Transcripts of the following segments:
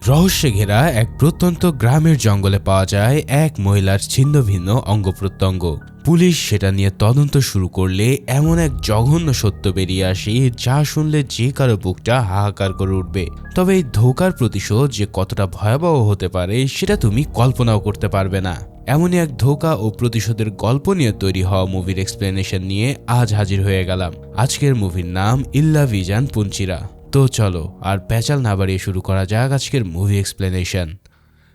রহস্যে ঘেরা এক প্রত্যন্ত গ্রামের জঙ্গলে পাওয়া যায় এক মহিলার ছিন্ন ভিন্ন অঙ্গ প্রত্যঙ্গ। পুলিশ সেটা নিয়ে তদন্ত শুরু করলে এমন এক জঘন্য সত্য বেরিয়ে আসে যা শুনলে যে কারো বুকটা হাহাকার করে উঠবে। তবে এই ধোঁকার প্রতিশোধ যে কতটা ভয়াবহ হতে পারে সেটা তুমি কল্পনাও করতে পারবে না। এমনই এক ধোঁকা ও প্রতিশোধের গল্প নিয়ে তৈরি হওয়া মুভির এক্সপ্লেনেশন নিয়ে আজ হাজির হয়ে গেলাম। আজকের মুভির নাম ইল্লা ভিজান পুঞ্চিরা। তো চলো আর প্যাচাল না বাড়িয়ে শুরু করা যাক আজকের মুভি এক্সপ্লেনেশন।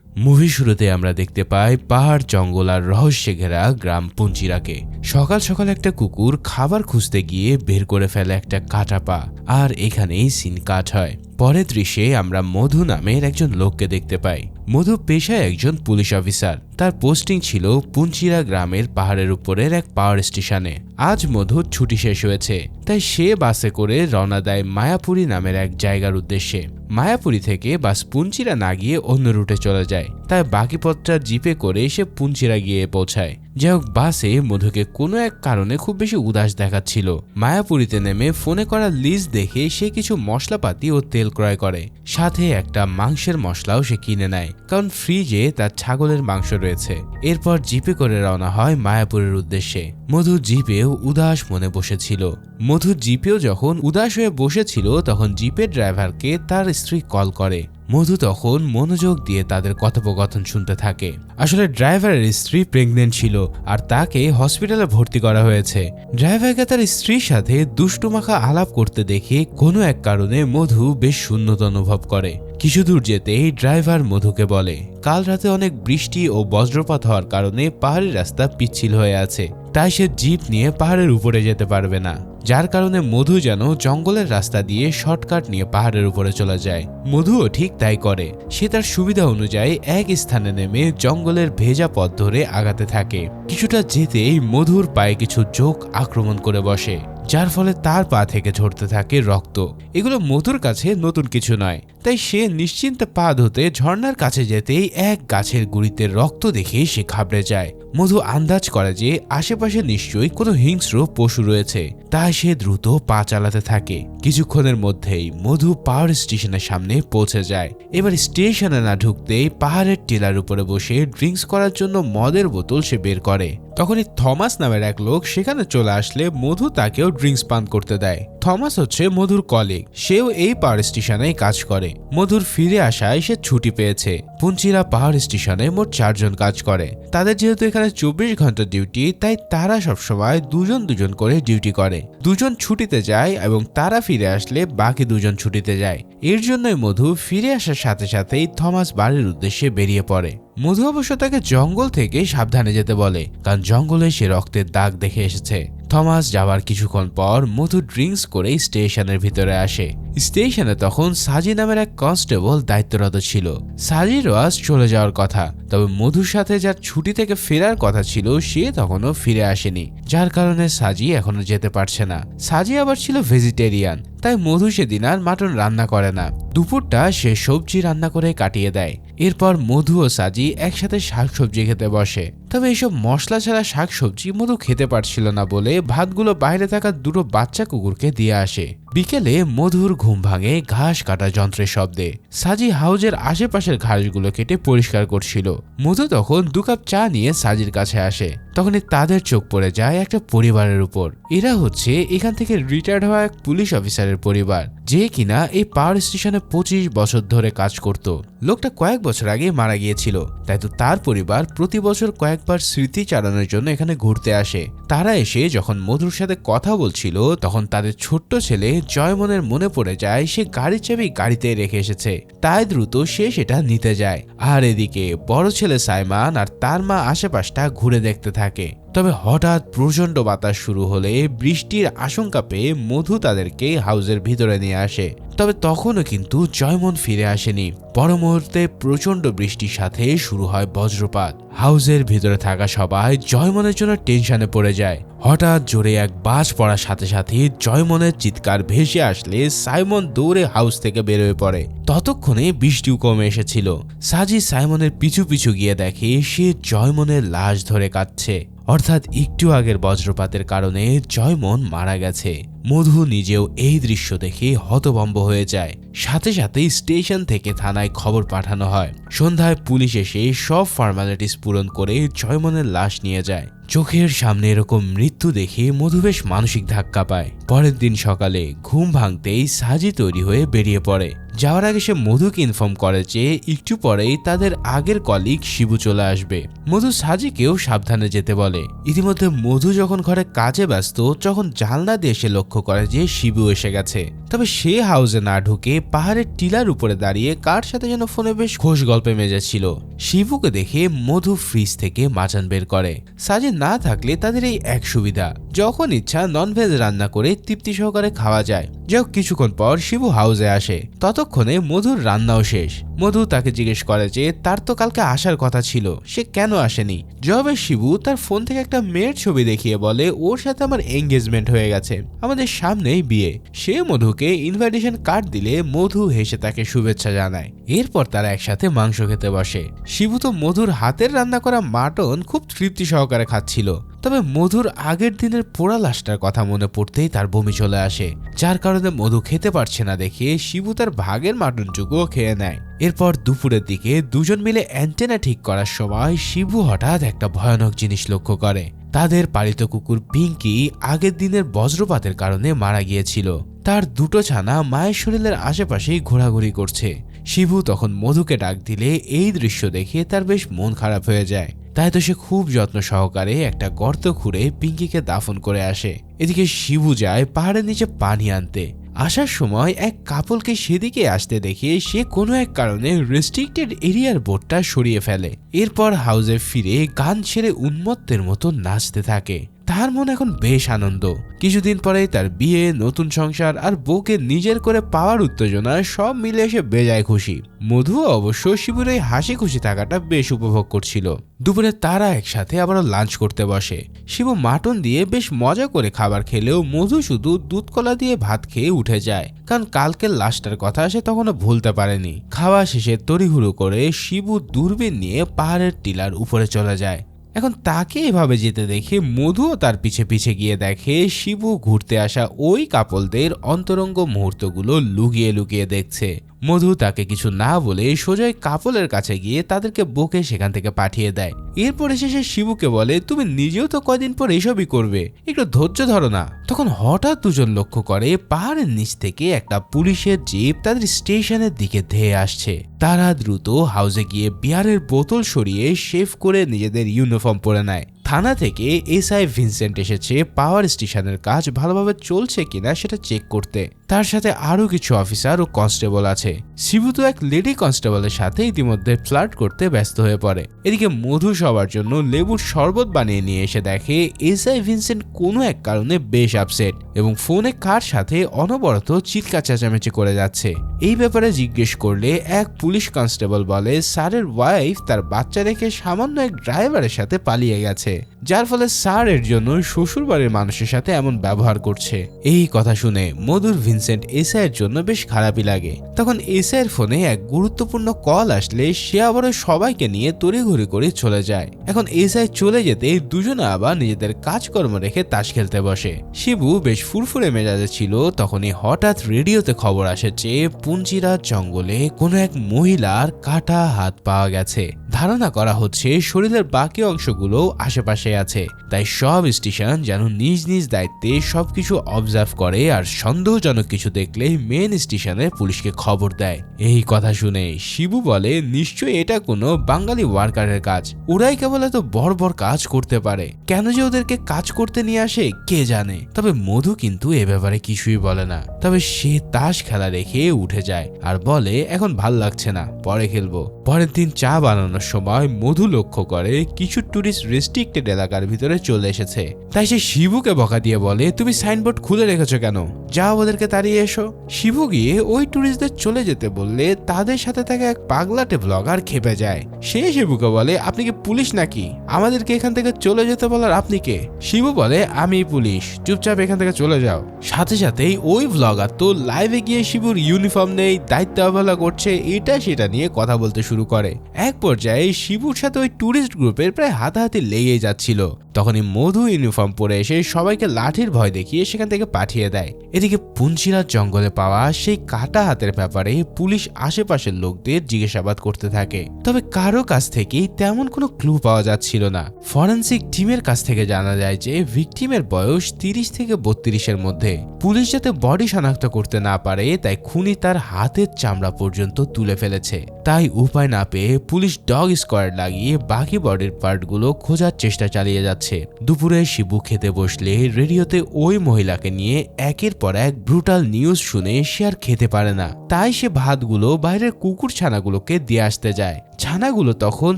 মুভি শুরুতে আমরা দেখতে পাই পাহাড় জঙ্গল আর রহস্যে ঘেরা গ্রাম পুঞ্চিরাকে। সকাল সকাল একটা কুকুর খাবার খুঁজতে গিয়ে বের করে ফেলে একটা কাটা পা, আর এখানেই সিন কাট হয়। পরের দৃশ্যে আমরা মধু নামের একজন লোককে দেখতে পাই। মধু পেশায় একজন পুলিশ অফিসার। তার পোস্টিং ছিল পুঞ্চিরা গ্রামের পাহাড়ের উপরের এক পাওয়ার স্টেশনে। আজ মধুর ছুটি শেষ হয়েছে, তাই সে বাসে করে রওনা দেয় মায়াপুরী নামের এক জায়গার উদ্দেশ্যে। মায়াপুরী থেকে বাস পুঞ্চিরা না গিয়ে অন্য রুটে চলে যায়, তাই বাকি পথটা জিপে করে সে পুঞ্চিরা গিয়ে পৌঁছায়। যাই হোক, বাসে মধুকে কোনো এক কারণে খুব বেশি উদাস দেখাচ্ছিল। মায়াপুরীতে নেমে ফোনে করা লিস্ট দেখে সে কিছু মশলাপাতি ও তেল ক্রয় করে, সাথে একটা মাংসের মশলাও সে কিনে নেয়, কারণ ফ্রিজে তার ছাগলের মাংস রয়েছে। এরপর জিপে করে রওনা হয় মায়াপুরের উদ্দেশ্যে। মধু জিপেও উদাস মনে বসেছিল। মধু জিপেও যখন উদাস হয়ে বসেছিল তখন জিপের ড্রাইভারকে তার স্ত্রী কল করে। মধু তখন মনোযোগ দিয়ে তাদের কথোপকথন শুনতে থাকে। আসলে ড্রাইভারের স্ত্রী প্রেগনেন্ট ছিল আর তাকে হসপিটালে ভর্তি করা হয়েছে। ড্রাইভারকে তার স্ত্রীর সাথে দুষ্টুমাখা আলাপ করতে দেখে কোনো এক কারণে মধু বেশ শূন্যতা অনুভব করে। কিছু দূর যেতেই ড্রাইভার মধুকে বলে কাল রাতে অনেক বৃষ্টি ও বজ্রপাত হওয়ার কারণে পাহাড়ি রাস্তা পিচ্ছিল হয়ে আছে, তাই সে জিপ নিয়ে পাহাড়ের উপরে যেতে পারবে না। যার কারণে মধু যেন জঙ্গলের রাস্তা দিয়ে শর্টকাট নিয়ে পাহাড়ের উপরে চলে যায়। মধুও ঠিক তাই করে। সে তার সুবিধা অনুযায়ী এক স্থানে নেমে জঙ্গলের ভেজা পথ ধরে আগাতে থাকে। কিছুটা যেতেই মধুর পায়ে কিছু জোক আক্রমণ করে বসে, যার ফলে তার পা থেকে ঝরতে থাকে রক্ত। এগুলো মধুর কাছে নতুন কিছু নয়, তাই সে নিশ্চিন্তে পা ধুতে ঝর্ণার কাছে যেতেই এক গাছের গুঁড়িতে রক্ত দেখে সে ঘাবড়ে যায়। মধু আন্দাজ করে যে আশেপাশে নিশ্চয়ই কোনো হিংস্র পশু রয়েছে, তাই সে দ্রুত পা চালাতে থাকে। কিছুক্ষণের মধ্যেই মধু পাওয়ার স্টেশনের সামনে পৌঁছে যায়। এবার স্টেশনে না ঢুকতেই পাহাড়ের টিলার উপরে বসে ড্রিঙ্কস করার জন্য মদের বোতল সে বের করে। তখনই থমাস নামের এক লোক সেখানে চলে আসলে মধু তাকেও ড্রিঙ্কস পান করতে দেয়। থমাস হচ্ছে মধুর কলিগ, সেও এই পাওয়ার স্টেশনেই কাজ করে। মধুর ফিরে আসায় সে ছুটি পেয়েছে। পুঞ্চিরা পাহাড় স্টেশনে মোট 4 জন কাজ করে। তাদের যেহেতু এখানে 24 ঘন্টা ডিউটি, তাই তারা সবসময় দুজন করে ডিউটি করে। দুজন ছুটিতে যায় এবং তারা ফিরে আসলে বাকি 2 জন ছুটিতে যায়। এর জন্যই মধু ফিরে আসার সাথে সাথেই থমাস বাড়ির উদ্দেশ্যে বেরিয়ে পড়ে। মধু অবশ্য তাকে জঙ্গল থেকে সাবধানে যেতে বলে, কারণ জঙ্গলে সে রক্তের দাগ দেখে এসেছে। থমাস যাবার কিছুক্ষণ পর মধু ড্রিঙ্কস করে স্টেশনের ভিতরে আসে। স্টেশনে তখন সাজি নামের এক কনস্টেবল দায়িত্বরত ছিল। সাজিরও আজ চলে যাওয়ার কথা, তবে মধুর সাথে যার ছুটি থেকে ফেরার কথা ছিল সে তখনও ফিরে আসেনি, যার কারণে সাজি এখনো যেতে পারছে না। সাজি আবার ছিল ভেজিটেরিয়ান, তাই মধু সেদিন আর মাটন রান্না করে না। দুপুরটা সে সবজি রান্না করে কাটিয়ে দেয়। এরপর মধু ও সাজি একসাথে শাকসবজি খেতে বসে। তবে এইসব মশলা ছাড়া শাকসবজি মধু খেতে পারছিল না বলে ভাতগুলো বাইরে থাকা 2 বাচ্চা কুকুরকে দিয়ে আসে। বিকেলে মধুর ঘুম ভাঙে ঘাস কাটা যন্ত্রের শব্দে। সাজি হাউজের আশেপাশের ঘাসগুলো কেটে পরিষ্কার করছিল। মধু তখন 2 কাপ চা নিয়ে সাজির কাছে আসে। তখনই তাদের চোখ পড়ে যায় একটা পরিবারের উপর। এরা হচ্ছে এখান থেকে রিটায়ার্ড হওয়া এক পুলিশ অফিসারের পরিবার, যে কিনা এই পাওয়ার স্টেশনে 25 বছর ধরে কাজ করত। লোকটা কয়েক বছর আগে মারা গিয়েছিল, তাই তো তার পরিবার প্রতি বছর কয়েকবার স্মৃতি চালানোর জন্য এখানে ঘুরতে আসে। তারা এসে যখন মধুর সাথে কথা বলছিল তখন তাদের ছোট্ট ছেলে জয়মনের মনে পড়ে যায় সে গাড়ির চাবি গাড়িতে রেখে এসেছে, তাই দ্রুত সে সেটা নিতে যায়। আর এদিকে বড় ছেলে সাইমান আর তার মা আশেপাশটা ঘুরে দেখতে থাকে। তবে হঠাৎ প্রচন্ড বাতাস শুরু হলে বৃষ্টির আশঙ্কা পেয়ে মধু তাদেরকে হাউসের ভিতরে নিয়ে আসে। তবে তখনও কিন্তু জয়মন ফিরে আসেনি। পর মুহূর্তে প্রচন্ড বৃষ্টির সাথে শুরু হয় বজ্রপাত। হাউসের ভিতরে থাকা সবাই জয়মনের জন্য টেনশনে পড়ে যায়। হঠাৎ জোরে এক বাজ পড়ার সাথে সাথে জয়মনের চিৎকার ভেসে আসলে সাইমন দৌড়ে হাউস থেকে বের হয়ে পড়ে। ততক্ষণে বৃষ্টিও কমে এসেছিল। সাজি সাইমনের পিছু পিছু গিয়ে দেখে সে জয়মনের লাশ ধরে কাঁদছে। অর্থাৎ একটু আগের বজ্রপাতের কারণে জয়মন মারা গেছে। মধু নিজেও এই দৃশ্য দেখে হতভম্ব হয়ে যায়। সাথে সাথেই স্টেশন থেকে থানায় খবর পাঠানো হয়। সন্ধ্যায় পুলিশ এসে সব ফর্মালিটিস পূরণ করে জয়মনের লাশ নিয়ে যায়। চোখের সামনে এরকম মৃত্যু দেখে মধু বেশ মানসিক ধাক্কা পায়। পরের দিন সকালে ঘুম ভাঙতেই সাজি তৈরি হয়ে বেরিয়ে পড়ে। যাওয়ার আগে সে মধুকে ইনফর্ম করে যে একটু পরেই তাদের আগের কলিগ শিবু চলে আসবে। মধু সাজিকেও সাবধানে যেতে বলে। ইতিমধ্যে মধু যখন ঘরে কাজে ব্যস্ত তখন জানলা দিয়ে সে লক্ষ্য করে যে শিবু এসে গেছে। তবে সে হাউসে না ঢুকে পাহাড়ের টিলার উপরে দাঁড়িয়ে কার সাথে যেন ফোনে বেশ খোশ গল্পে মেজেছিল। শিবুকে দেখে মধু ফ্রিজ থেকে মাচান বের করে। সাজি না থাকলে তাদের এই এক সুবিধা, যখন ইচ্ছা ননভেজ রান্না করে তৃপ্তি সহকারে খাওয়া যায়। যাই কিছুক্ষণ পর শিবু হাউসে আসে। ততক্ষণে মধুর রান্নাও শেষ। মধু তাকে জিজ্ঞেস করে যে তার তো কালকে আসার কথা ছিল, সে কেন আসেনি। জবাবে শিবু তার ফোন থেকে একটা মেয়ের ছবি দেখিয়ে বলে ওর সাথে আমার এঙ্গেজমেন্ট হয়ে গেছে, আমাদের সামনেই বিয়ে। সে মধুকে ইনভাইটেশন কার্ড দিলে মধু হেসে তাকে শুভেচ্ছা জানায়। এরপর তারা একসাথে মাংস খেতে বসে। শিবু তো মধুর হাতের রান্না করা মাটন খুব তৃপ্তি সহকারে খাচ্ছিল। তবে মধুর আগের দিনের পোড়া লাশটার কথা মনে পড়তেই তার বমি চলে আসে, যার কারণে মধু খেতে পারছে না দেখে শিবু তার ভাগের মাটনটুকুও খেয়ে নেয়। এরপর দুপুরের দিকে দুজন মিলে অ্যান্টেনা ঠিক করার সময় শিবু হঠাৎ একটা ভয়ানক জিনিস লক্ষ্য করে। তাদের পালিত কুকুর পিঙ্কি আগের দিনের বজ্রপাতের কারণে মারা গিয়েছিল। তার দুটো ছানা মায়ের শরীরের আশেপাশেই ঘোরাঘুরি করছে। শিবু তখন মধুকে ডাক দিলে এই দৃশ্য দেখে তার বেশ মন খারাপ হয়ে যায়। তাই তো সে খুব যত্ন সহকারে একটা গর্ত খুঁড়ে পিঙ্কিকে দাফন করে আসে। এদিকে শিবু যায় পাহাড়ের নিচে পানি আনতে। আসার সময় এক কাপলকে সেদিকে আসতে দেখে সে কোনো এক কারণে রেস্ট্রিক্টেড এরিয়ার বোর্ডটা সরিয়ে ফেলে। এরপর হাউসে ফিরে গান ছেড়ে উন্মত্তের মতো নাচতে থাকে। তার মন এখন বেশ আনন্দ। কিছুদিন পরে তার বিয়ে, নতুন সংসার আর বউকে নিজের করে পাওয়ার উত্তেজনা সব মিলে এসে বেজায় খুশি। মধু অবশ্য শিবুর এই হাসি খুশি থাকাটা বেশ উপভোগ করছিল। দুপুরে তারা একসাথে আবারও লাঞ্চ করতে বসে। শিবু মাটন দিয়ে বেশ মজা করে খাবার খেলেও মধু শুধু দুধ কলা দিয়ে ভাত খেয়ে উঠে যায়, কারণ কালকের লাশটার কথা সে তখনও ভুলতে পারেনি। খাওয়া শেষে তড়িঘুড়ো করে শিবু দূরবীন নিয়ে পাহাড়ের টিলার উপরে চলে যায়। এখন তাকে এভাবে যেতে দেখে মধুও তার পিছে পিছে গিয়ে দেখে শিবু ঘুরতে আসা ওই কাপলদের অন্তরঙ্গ মুহূর্তগুলো লুকিয়ে লুকিয়ে দেখছে। মধু তাকে কিছু না বলে সোজাই কাপলের কাছে গিয়ে তাদেরকে বকে সেখান থেকে পাঠিয়ে দেয়। এরপর এসে সে শিবুকে বলে তুমি নিজেও তো কয়দিন পর এসবই করবে, একটু ধৈর্য ধরো না। তখন হঠাৎ দুজন লক্ষ্য করে পাহাড়ের নিচ থেকে একটা পুলিশের জিপ তাদের স্টেশনের দিকে ধেয়ে আসছে। তারা দ্রুত হাউসে গিয়ে বিয়ারের বোতল সরিয়ে শেভ করে নিজেদের ইউনিফর্ম পরে নেয়। থানা থেকে এসআই ভিনসেন্ট এসেছে পাওয়ার স্টেশনের কাজ ভালোভাবে চলছে কিনা সেটা চেক করতে। তার সাথে আরো কিছু অফিসার ও কনস্টেবল আছে। শিবু তো এক লেডি কনস্টেবলের সাথে ইতিমধ্যে ফ্লার্ট করতে ব্যস্ত হয়ে পড়ে। এদিকে মধু সবার জন্য লেবুর শরবত বানিয়ে নিয়ে এসে দেখে এসআই ভিনসেন্ট কোনো এক কারণে বেশ আপসেট এবং ফোনে কার সাথে অনবরত চিৎকার চেঁচামেচি করে যাচ্ছে। এই ব্যাপারে জিজ্ঞেস করলে এক পুলিশ কনস্টেবল বলে স্যারের ওয়াইফ তার বাচ্চা রেখে সামান্য এক ড্রাইভারের সাথে পালিয়ে গেছে, যার ফলে স্যার এর জন্য শ্বশুর বাড়ির মানুষের সাথে এমন ব্যবহার করছে। এই কথা শুনে মধুর ভিনসেন্ট এসআই এর জন্য বেশ খারাপই লাগে। তখন এসআই এর ফোনে এক গুরুত্বপূর্ণ কল আসলে সে আবারও সবাইকে নিয়ে তড়িঘড়ি করে চলে যায়। এখন এসআই চলে যেতে দুজনে আবার নিজেদের কাজকর্ম রেখে তাস খেলতে বসে। শিবু বেশ ফুরফুরে মেজাজে ছিল। তখনই হঠাৎ রেডিওতে খবর আসে যে পুঞ্চিরা জঙ্গলে কোনো এক মহিলার কাটা হাত পাওয়া গেছে। ধারণা করা হচ্ছে শরীরের বাকি অংশগুলো আশেপাশে আছে। তাই সব স্টেশন যেন নিজ নিজ দায়িত্বে সবকিছু অবজার্ভ করে আর সন্দেহজনক কিছু দেখলে মেন স্টেশনে পুলিশকে খবর দেয়। এই কথা শুনে শিবু বলে নিশ্চয়ই এটা কোনো বাঙালি ওয়ার্কারের কাজ, ওরাই কেবল এত বড় বড় কাজ করতে পারে। কেন যে ওদেরকে কাজ করতে নিয়ে আসে কে জানে। তবে মধু কিন্তু এ ব্যাপারে কিছুই বলে না। তবে সে তাস খেলা রেখে উঠে যায় আর বলে এখন ভাল লাগছে না, পরে খেলবো। পরের দিন চা বানানোর সময় মধু লক্ষ্য করে কিছু টুরিস্ট রেস্ট্রিক্টেড এলাকার ভিতরে চলে এসেছে। তাই সে শিবুকে বকা দিয়ে বলে তুমি সাইনবোর্ড খুলে রেখেছো কেন, যাও ওদেরকে তাড়িয়ে এসো। শিবু গিয়ে ওই টুরিস্টদের চলে যেতে বললে তাদের সাথে থাকা এক পাগলাটে ব্লগার খেপে যায়। সে শিবুকে বলে আপনি কি পুলিশ নাকি, আমাদেরকে এখান থেকে চলে যেতে বলার আপনি কে? শিবু বলে আমি পুলিশ, চুপচাপ এখান থেকে চলে যাও। সাথে সাথেই ওই ব্লগার তো লাইভে গিয়ে শিবুর ইউনিফর্ম নেই, দায়িত্ব অবহেলা করছে, এটা সেটা নিয়ে কথা বলতে শুরু করে। এক পর্যায়ে শিবুর সাথে ওই টুরিস্ট গ্রুপের প্রায় হাতাহাতি লেগেই যাচ্ছিল। তখনই মধু ইউনিফর্ম পরে এসে সবাইকে লাঠির ভয় দেখিয়ে সেখান থেকে পাঠিয়ে দেয়। এদিকে পুঞ্চিরার জঙ্গলে পাওয়া সেই কাটা হাতের ব্যাপারে পুলিশ আশেপাশের লোকদের জিজ্ঞাসাবাদ করতে থাকে, তবে কারো কাছ থেকেই তেমন কোনো ক্লু পাওয়া যাচ্ছিল না। ফরেন্সিক টিমের কাছ থেকে জানা যায় যে ভিকটিমের বয়স 30 থেকে 32-এর মধ্যে। পুলিশ যাতে বডি শনাক্ত করতে না পারে তাই খুনি তার হাতের চামড়া পর্যন্ত তুলে ফেলেছে। তাই উপায় না পেয়ে পুলিশ ডগ স্কোয়াড লাগিয়ে বাকি বডির পার্টগুলো খোঁজার চেষ্টা চালিয়ে যাচ্ছে। দুপুরে শিবু খেতে বসলে রেডিওতে ওই মহিলাকে নিয়ে একের পর এক ব্রুটাল নিউজ শুনে সে আর খেতে পারে না। তাই সে ভাতগুলো বাইরের কুকুর ছানাগুলোকে দিয়ে আসতে যায়। ছানাগুলো তখন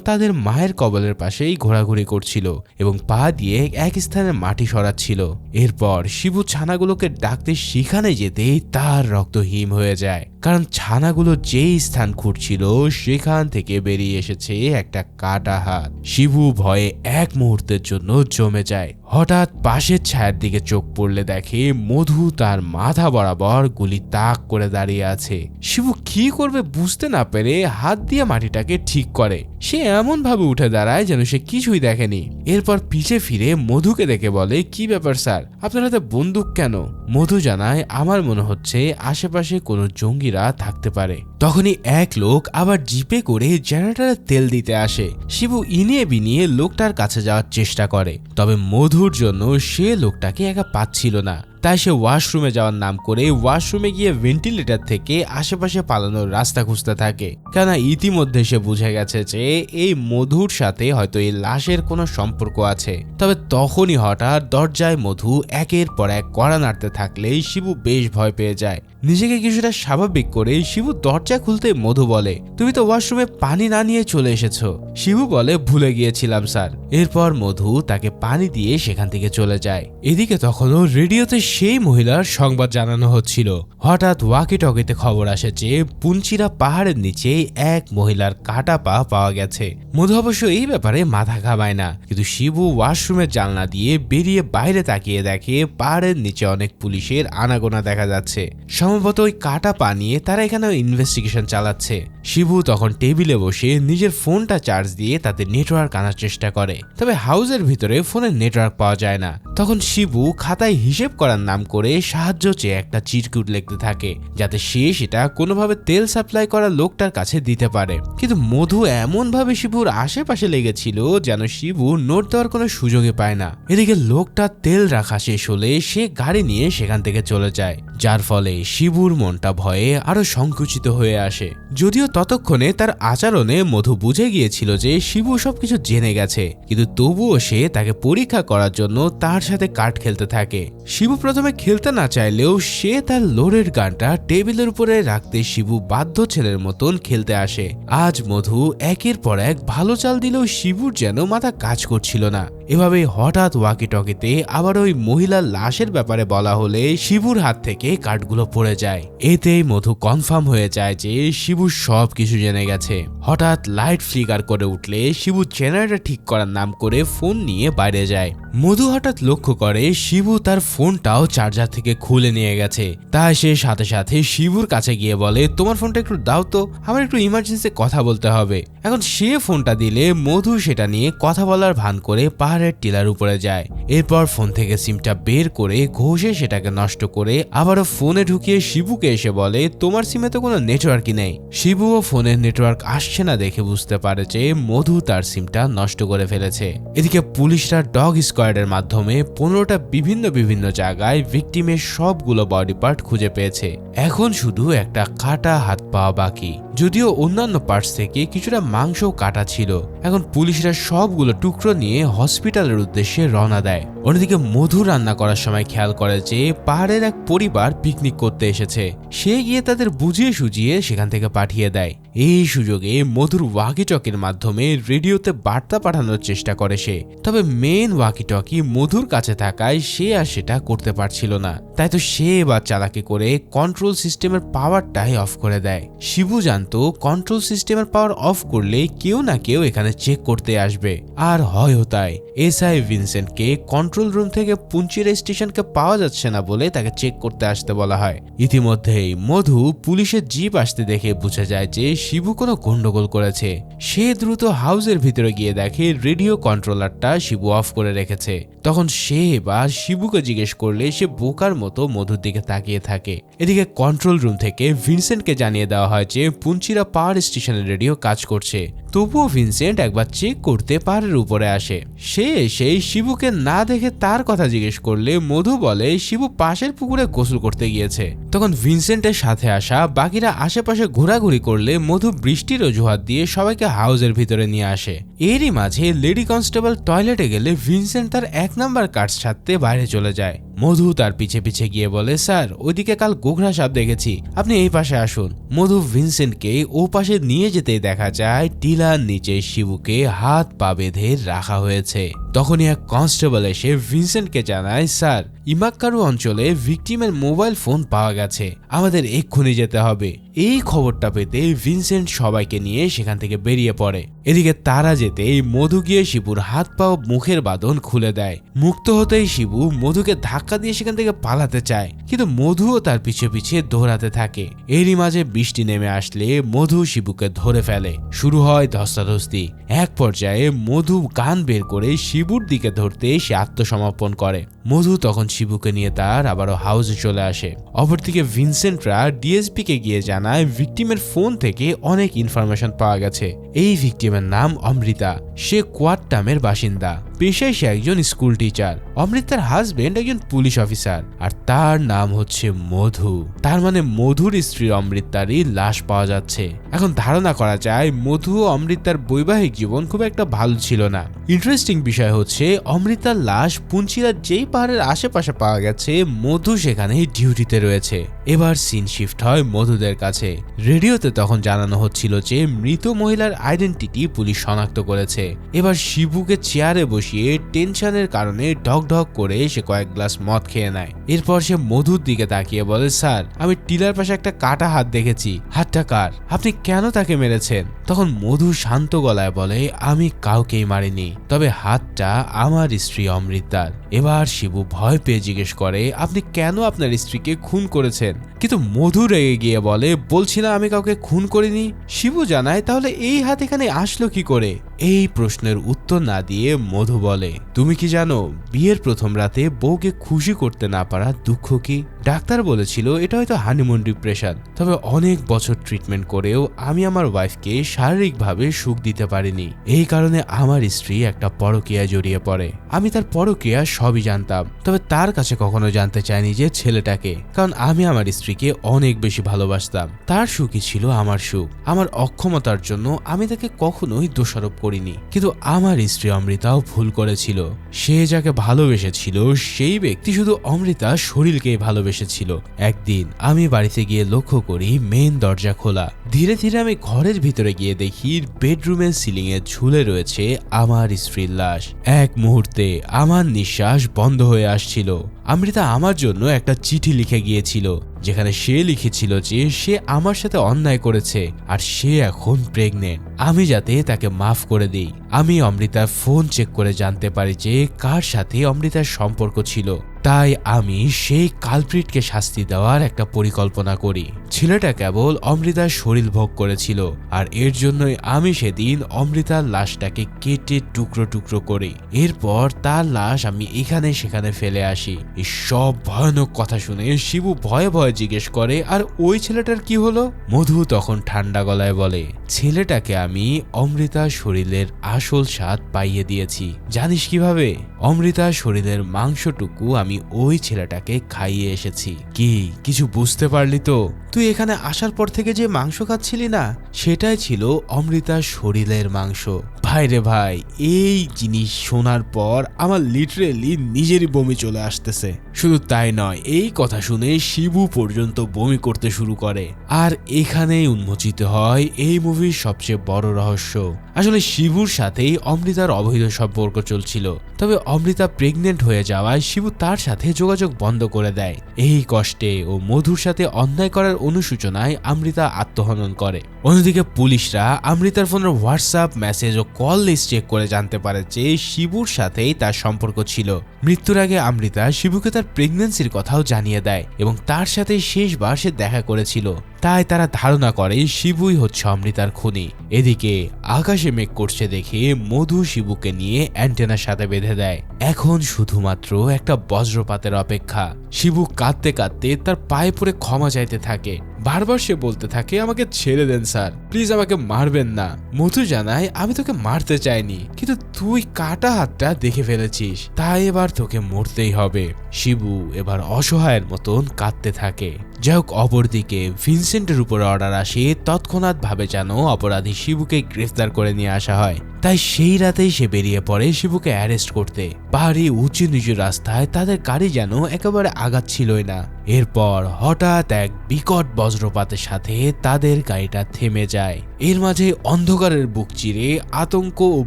তাদের মায়ের কবলের পাশেই ঘোরাঘুরি করছিল এবং পা দিয়ে এক স্থানে মাটি সরাচ্ছিল। এরপর শিবু ছানাগুলোকে ডাকতে সেখানে যেতেই তার রক্ত হিম হয়ে যায়, কারণ ছানাগুলো যেই স্থান খুঁড়ছিল সেখান থেকে বেরিয়ে এসেছে একটা কাটা হাত। শিবু ভয়ে এক মুহূর্তের জন্য জমে যায়। হঠাৎ পাশের ছায়ার দিকে চোখ পড়লে দেখে মধু তার মাথা বরাবর গুলি তাক করে দাঁড়িয়ে আছে। শিবু কি করবে বুঝতে না পেরে হাত দিয়ে মাটিটাকে ঠিক করে। সে এমন ভাবে উঠে দাঁড়ায় যেন সে কিছুই দেখেনি। এরপর পিছে ফিরে মধুকে দেখে বলে, কি ব্যাপার স্যার, আপনার হাতে বন্দুক কেন? মধু জানায়, আমার মনে হচ্ছে আশেপাশে কোনো জঙ্গিরা থাকতে পারে। তখনই এক লোক আবার জিপে করে জেনারেটরে তেল দিতে আসে। শিবু ইনিয়ে বিনিয়ে লোকটার কাছে যাওয়ার চেষ্টা করে, তবে মধুর জন্য সে লোকটাকে একা পাচ্ছিল না। তাই সে ওয়াশরুমে যাওয়ার নাম করে ওয়াশরুমে গিয়ে ভেন্টিলেটর থেকে আশেপাশে পালানোর রাস্তা খুঁজতে থাকে, কেননা ইতিমধ্যে সে বুঝে গেছে যে এই মধুর সাথে হয়তো এই লাশের কোনো সম্পর্ক আছে। তবে তখনই হঠাৎ দরজায় মধু একের পর এক কড়া নাড়তে থাকলেই শিবু বেশ ভয় পেয়ে যায়। নিজেকে কিছুটা স্বাভাবিক করে শিবু দরজা খুলতে মধু বলে, তুমি তো ওয়াশরুমে পানি না নিয়ে চলে এসেছো। শিবু বলে, ভুলে গিয়েছিলাম স্যার। এরপর মধু তাকে পানি দিয়ে সেখান থেকে চলে যায়। এদিকে তখনও রেডিওতে সেই মহিলার সংবাদ জানানো হচ্ছিল। হঠাৎ ওয়াকি টকিতে খবর আসে যে পুঞ্চিরা পাহাড়ের নিচে এক মহিলার কাটা পা পাওয়া গেছে। মধু অবশ্য এই ব্যাপারে মাথা ঘামায় না, কিন্তু শিবু ওয়াশরুমের জানলা দিয়ে বেরিয়ে বাইরে তাকিয়ে দেখে পাহাড়ের নিচে অনেক পুলিশের আনাগোনা দেখা যাচ্ছে। সম্ভবত ওই কাটা পা নিয়ে তারা এখানে ইনভেস্টিগেশন চালাচ্ছে। শিবু তখন টেবিলে বসে নিজের ফোনটা চার্জ দিয়ে তাতে নেটওয়ার্ক আনার চেষ্টা করে, তবে হাউসের ভিতরে ফোনের নেটওয়ার্ক পাওয়া যায় না। তখন শিবু খাতায় হিসেব করার নাম করে সাহায্য চেয়ে একটা চিরকুট লিখতে থাকে, যাতে সে সেটা কোনোভাবে তেল সাপ্লাই করা লোকটার কাছে দিতে পারে। কিন্তু মধু এমন ভাবে শিবুর আশেপাশে লেগেছিল যেন শিবু নোট দেওয়ার কোনো সুযোগই পায় না। এদিকে লোকটা তেল রাখা শেষ হলে সে গাড়ি নিয়ে সেখান থেকে চলে যায়, যার ফলে শিবুর মনটা ভয়ে আরো সংকুচিত হয়ে আসে। যদিও ততক্ষণে তার আচরণে মধু বুঝে গিয়েছিল যে শিবু সবকিছু জেনে গেছে, কিন্তু তবুও সে তাকে পরীক্ষা করার জন্য তার সাথে কার্ড খেলতে থাকে। শিবু প্রথমে খেলতে না চাইলেও সে তার লোডের গানটা টেবিলের উপরে রাখতে শিবু বাধ্য ছেলের মতন খেলতে আসে। আজ মধু একের পর এক ভালো চাল দিলেও শিবুর যেন মাথা কাজ করছিল না। এভাবে হঠাৎ ওয়াকি টকিতে আবার ওই মহিলার লাশের ব্যাপারে বলা হলে শিবুর হাত থেকে কার্ডগুলো পড়ে যায়। এতেই মধু কনফার্ম হয়ে যায় যে শিবু সব কিছু জেনে গেছে। হঠাৎ লাইট ফ্লিকার করে উঠলে শিবু জেনারেটর ঠিক করার নাম করে ফোন নিয়ে বাইরে যায়। মধু হঠাৎ লক্ষ্য করে শিবু তার ফোনটাও চার্জার থেকে খুলে নিয়ে গেছে। তাই সে সাথে সাথে শিবুর কাছে গিয়ে বলে, তোমার ফোনটা একটু দাও তো, আমার একটু ইমার্জেন্সি কথা বলতে হবে। এখন সে ফোনটা দিলে মধু সেটা নিয়ে কথা বলার ভান করে পাহাড়ের টিলার উপরে যায়। এরপর ফোন থেকে সিমটা বের করে ঘষে সেটাকে নষ্ট করে আবারও ফোনে ঢুকিয়ে শিবুকে এসে বলে, তোমার সিমে তো কোনো নেটওয়ার্কই নেই। শিবুও ফোনের নেটওয়ার্ক আসছে না দেখে বুঝতে পারে যে মধু তার সিমটা নষ্ট করে ফেলেছে। এদিকে পুলিশরা ডগ স্কোয়াডের মাধ্যমে 15টা বিভিন্ন জায়গায় ভিকটিমের সবগুলো বডি পার্ট খুঁজে পেয়েছে। এখন শুধু একটা কাটা হাত পাওয়া বাকি, যদিও অন্যান্য পার্টস থেকে কিছুটা মাংস কাটা ছিল। এখন পুলিশরা সবগুলো টুকরো নিয়ে হসপিটালের উদ্দেশ্যে রওনা দেয়। অন্যদিকে মধু রান্না করার সময় খেয়াল করে যে পাহাড়ের এক পরিবার পিকনিক করতে এসেছে। সে গিয়ে তাদের বুঝিয়ে সুঝিয়ে সেখান থেকে পাঠিয়ে দেয়। এই সুযোগে মধুর ওয়াকি টকির মাধ্যমে রেডিওতে বার্তা পাঠানোর চেষ্টা করে সে, তবে মেন ওয়াকি টকি মধুর কাছে থাকায় সে আর সেটা করতে পারছিল না। তাই তো সে এবার চালাকি করে কন্ট্রোল সিস্টেমের পাওয়ারটাই অফ করে দেয়। শিবু জানতো কন্ট্রোল সিস্টেমের পাওয়ার অফ করলে কেউ না কেউ এখানে চেক করতে আসবে, আর হয়ও তাই। এসআই ভিনসেন্টকে কন্ট্রোল কন্ট্রোল রুম থেকে পুঞ্চিরা স্টেশনকে পাওয়া যাচ্ছে না বলে তাকে চেক করতে আসতে বলা হয়। ইতিমধ্যেই মধু পুলিশের জিপ আসতে দেখে বুঝে যায় যে শিবু কোনো গন্ডগোল করেছে। সে দ্রুত হাউসের ভিতরে গিয়ে দেখে রেডিও কন্ট্রোলারটা শিবু অফ করে রেখেছে। তখন সে এবার শিবুকে জিজ্ঞেস করলে সে বোকার মতো মধুর দিকে তাকিয়ে থাকে। এদিকে কন্ট্রোল রুম থেকে ভিনসেন্টকে জানিয়ে দেওয়া হয় যে পুঞ্চিরা পাওয়ার স্টেশনের রেডিও কাজ করছে। তবুও ভিনসেন্ট একবার চেক করতে পাহাড়ের উপরে আসে। সে এসে শিবুকে না দেখে তার কথা জিজ্ঞেস করলে মধু বলে শিবু পাশের পুকুরে গোসল করতে গিয়েছে। তখন ভিনসেন্টের সাথে আসা বাকিরা আশেপাশে ঘোরাঘুরি করলে মধু বৃষ্টির অজুহাত দিয়ে সবাইকে হাউসের ভিতরে নিয়ে আসে। এরই মাঝে লেডি কনস্টেবল টয়লেটে গেলে ভিনসেন্ট তার 1 নাম্বার কার্ড ছাড়তে বাইরে চলে যায়। মধু তার পিছে পিছে গিয়ে বলে, স্যার ওইদিকে কাল গোঘরা সাপ দেখেছি, আপনি এই পাশে আসুন। মধু ভিনসেন্টকে ও পাশে নিয়ে যেতে দেখা যায় টিলার নিচে শিবুকে হাত পা বেঁধে রাখা হয়েছে। তখনই এক কনস্টেবল এসে ভিনসেন্টকে জানায়, স্যার ইমাক্কারু অঞ্চলে ভিকটিমের মোবাইল ফোন পাওয়া গেছে, আমাদের এক্ষুনি যেতে হবে। এই খবরটা পেতে ভিনসেন্ট সবাইকে নিয়ে সেখান থেকে বেরিয়ে পড়ে। এদিকে তারা যেতেই মধু গিয়ে শিবুর হাত পা ও মুখের বাঁধন খুলে দেয়। মুক্ত হতেই শিবু মধুকে ধাক্কা দিয়ে সেখান থেকে পালাতে চায়, কিন্তু মধুও তার পিছে পিছে দৌড়াতে থাকে। এরই মাঝে বৃষ্টি নেমে আসলে মধু শিবুকে ধরে ফেলে। শুরু হয় ধস্তাধস্তি। এক পর্যায়ে মধু গান বের করে শিবুর দিকে ধরতে সে আত্মসমর্পণ করে। মধু তখন শিবুকে নিয়ে তার আবারও হাউসে চলে আসে। অপরদিকে ভিনসেন্টরা ডিএসপি কে গিয়ে জানায় ভিকটিমের ফোন থেকে অনেক ইনফরমেশন পাওয়া গেছে। এই ভিকটিমের নাম অমৃতা, সে কোয়াট্টামের বাসিন্দা, পেশায় সে একজন স্কুল টিচার। অমৃতার হাজবেন্ড একজন পুলিশ অফিসার, আর তার নাম হচ্ছে মধু। তার মানে মধুর স্ত্রী অমৃতারই লাশ পাওয়া যাচ্ছে। এখন ধারণা করা যায় মধু ও অমৃতার বৈবাহিক জীবন খুব একটা ভালো ছিল না। ইন্টারেস্টিং বিষয় হচ্ছে অমৃতার লাশ পুঞ্চিরার যেই পাহাড়ের আশেপাশে পাওয়া গেছে, মধু সেখানে ডিউটিতে রয়েছে। এবার সিন শিফট হয় মধুদের কাছে। রেডিওতে তখন জানানো হচ্ছিল যে মৃত মহিলার আইডেন্টিটি পুলিশ শনাক্ত করেছে। এবার শিবুকে চেয়ারে বসিয়ে টেনশনের কারণে ঢক ঢক করে সে কয়েক গ্লাস মদ খেয়ে নেয়। এরপর সে মধুর দিকে তাকিয়ে বলে, স্যার আমি টিলার পাশে একটা কাটা হাত দেখেছি, হাতটা কার? আপনি কেন তাকে মেরেছেন? তখন মধু শান্ত গলায় বলে, আমি কাউকেই মারিনি, তবে হাতটা আমার স্ত্রী অমৃতার। এবার শিবু ভয় পেয়ে জিজ্ঞেস করে, আপনি কেন আপনার স্ত্রীকে খুন করেছেন? কিন্তু মধু রেগে গিয়ে বলে, বলছি না আমি কাউকে খুন করিনি। শিবু জানায়, তাহলে এই হাত এখানে আসলো কি করে? এই প্রশ্নের উত্তর না দিয়ে মধু বলে, তুমি কি জানো বিয়ের প্রথম রাতে বউকে খুশি করতে না পারা দুঃখ কি? ডাক্তার বলেছিল এটা হয়তো হানিমুন ডিপ্রেশন, তবে অনেক বছর ট্রিটমেন্ট করেও আমি আমার ওয়াইফকে শারীরিকভাবে সুখ দিতে পারিনি। এই কারণে আমার স্ত্রী একটা পরকীয়া জড়িয়ে পড়ে। আমি তার পরকীয়া সবই জানতাম, তবে তার কাছে কখনো জানতে চাইনি যে ছেলেটাকে, কারণ আমি আমার স্ত্রীকে অনেক বেশি ভালোবাসতাম। তার সুখই ছিল আমার সুখ। আমার অক্ষমতার জন্য আমি তাকে কখনোই দোষারোপ করিনি, কিন্তু আমার স্ত্রী অমৃতাও ভুল করেছিল। সে যাকে ভালোবেসেছিল সেই ব্যক্তি শুধু অমৃতা শরীরকেই ভালোবেসেছিল। একদিন আমি বাড়িতে গিয়ে লক্ষ্য করি মেন দরজা খোলা। ধীরে ধীরে আমি ঘরের ভিতরে গিয়ে দেখি বেডরুমের সিলিং এ ঝুলে রয়েছে আমার স্ত্রীর লাশ। এক মুহূর্তে আমার নিঃশ্বাস বন্ধ হয়ে আসছিল। অমৃতা আমার জন্য একটা চিঠি লিখে গিয়েছিল, যেখানে সে লিখেছিল যে সে আমার সাথে অন্যায় করেছে আর সে এখন প্রেগনেন্ট। আমি যাতে তাকে মাফ করে দিই। আমি অমৃতার ফোন চেক করে জানতে পারি যে কার সাথে অমৃতার সম্পর্ক ছিল। তাই আমি সেই কালপ্রিটকে শাস্তি দেওয়ার একটা পরিকল্পনা করি। ছেলেটা কেবল অমৃতার শরীর ভোগ করেছিল, আর এর জন্যই আমি সেদিন অমৃতার লাশটাকে কেটে টুকরো টুকরো করি। এরপর তার লাশ আমি এখানে সেখানে ফেলে আসি। এই সব ভয়ানক কথা শুনে শিবু ভয়ে ভয়ে জিজ্ঞেস করে, আর ওই ছেলেটার কি হলো? মধু তখন ঠান্ডা গলায় বলে, ছেলেটাকে আমি অমৃতার শরীরের আসল স্বাদ পাইয়ে দিয়েছি। জানিস কিভাবে? অমৃতার শরীরের মাংসটুকু আমি ওই ছেলেটাকে খাইয়ে এসেছি। কি কিছু বুঝতে পারলি তো? তুই এখানে আসার পর থেকে যে মাংস খাচ্ছিলি না, সেটাই ছিল অমৃতার শরীরের মাংস। ভাই রে ভাই, এই জিনিস শোনার পর আমার লিটারেলি নিজেরই বমি চলে আসতেছে। শুধু তাই নয়, এই কথা শুনে শিবু পর্যন্ত বমি করতে শুরু করে। আর এখানেই উন্মোচিত হয় এই মুভির সবচেয়ে বড় রহস্য। আসলে শিবুর সাথেই অমৃতার অবৈধ সম্পর্ক চলছিল, তবে অমৃতা প্রেগনেন্ট হয়ে যাওয়ায় শিবু তার সাথে যোগাযোগ বন্ধ করে দেয়। এই কষ্টে ও মধুর সাথে অন্যায় করার অনুশোচনায় অমৃতা আত্মহনন করে। অন্যদিকে পুলিশরা অমৃতার ফোনের হোয়াটসঅ্যাপ মেসেজ ও কল লিস্ট চেক করে জানতে পারে যে শিবুর সাথেই তার সম্পর্ক ছিল। মৃত্যুর আগে অমৃতা শিবুকে তার প্রেগন্যান্সির কথাও জানিয়ে দেয় এবং তার সাথে শেষবার সে দেখা করেছিল। তাই তারা ধারণা করে শিবুই হচ্ছে অমৃতার খুনি। এদিকে আকাশে মেঘ করছে দেখে মধু শিবুকে নিয়ে অ্যান্টেনার সাথে বেঁধে দেয়। এখন শুধুমাত্র একটা বজ্রপাতের অপেক্ষা। শিবু কাঁদতে কাঁদতে তার পায়ে পড়ে ক্ষমা চাইতে থাকে। বারবার সে বলতে থাকে, আমাকে ছেড়ে দেন স্যার, প্লিজ আমাকে মারবেন না। মধু জানায়, আমি তোকে মারতে চাইনি, কিন্তু তুই কাটা হাতটা দেখে ফেলেছিস, তাই এবার তোকে মরতেই হবে। শিবু এবার অসহায়ের মতন কাঁদতে থাকে। যাই হোক, অপরদিকে ভিনসেন্টের উপর অর্ডার আসে তৎক্ষণাৎ ভাবে যেন অপরাধী শিবুকে গ্রেফতার করে নিয়ে আসা হয়। তাই সেই রাতেই সে বেরিয়ে পড়ে শিবুকে অ্যারেস্ট করতে। পাহাড়ি উঁচু নিচু রাস্তায় তাদের গাড়ি যেন একেবারে আগাচ্ছিলই না। এরপর হঠাৎ এক বিকট বজ্রপাতের সাথে তাদের গাড়িটা থেমে যায়। এর মাঝে অন্ধকারের বুক চিরে আতঙ্ক ও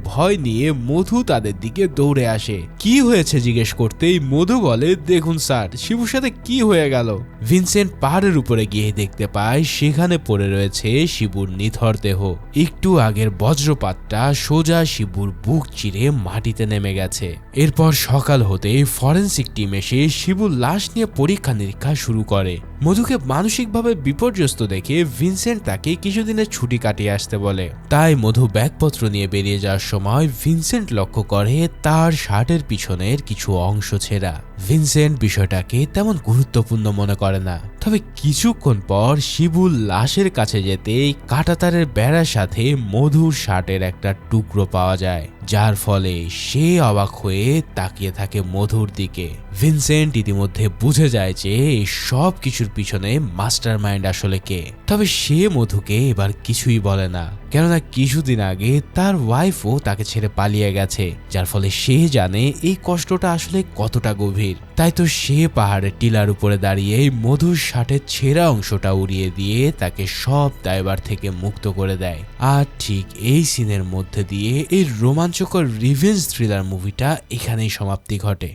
ভয় নিয়ে মধু তাদের দিকে দৌড়ে আসে। কি হয়েছে জিজ্ঞেস করতেই মধু বলে, দেখুন স্যার, শিবুর সাথে কি হয়ে গেল। ভিনসেন্ট পাহাড়ের উপরে গিয়ে দেখতে পায় সেখানে পড়ে রয়েছে শিবুর নিথর দেহ। একটু আগের বজ্রপাতটা সোজা শিবুর বুক চিরে মাটিতে নেমে গেছে। এরপর সকাল হতে ফরেন্সিক টিম এসে শিবুর লাশ নিয়ে পরীক্ষা নিরীক্ষা শুরু করে। মধুকে মানসিকভাবে বিপর্যস্ত দেখে ভিনসেন্ট তাকে কিছুদিনের ছুটি কাটিয়ে আসতে বলে। তাই মধু ব্যাগপত্র নিয়ে বেরিয়ে যাওয়ার সময় ভিনসেন্ট লক্ষ্য করে তার শার্টের পিছনের কিছু অংশ ছেঁড়া। ভিনসেন্ট বিষয়টাকে তেমন গুরুত্বপূর্ণ মনে করে না। তবে কিছুক্ষণ পর শিবুর লাশের কাছে যেতেই কাঁটাতারের বেড়ার সাথে মধুর শার্টের একটা টুকরো পাওয়া যায়, যার ফলে সে অবাক হয়ে তাকিয়ে থাকে মধুর দিকে। ভিনসেন্ট ইতিমধ্যে বুঝে যায় যে এই সব কিছুর পিছনে মাস্টার মাইন্ড আসলে কে। তবে সে মধুকে এবার কিছুই বলে না, কেননা কিছুদিন আগে তার ওয়াইফও তাকে ছেড়ে পালিয়ে গেছে, যার ফলে সে জানে এই কষ্টটা আসলে কতটা গভীর। তাই তো সে পাহাড়ের টিলার উপরে দাঁড়িয়ে মধুর শার্টের ছেঁড়া অংশটা উড়িয়ে দিয়ে তাকে সব দায়ভার থেকে মুক্ত করে দেয়। আর ঠিক এই সিনের মধ্যে দিয়ে এই রোমাঞ্চকর রিভেঞ্জ থ্রিলার মুভিটা এখানেই সমাপ্তি ঘটে।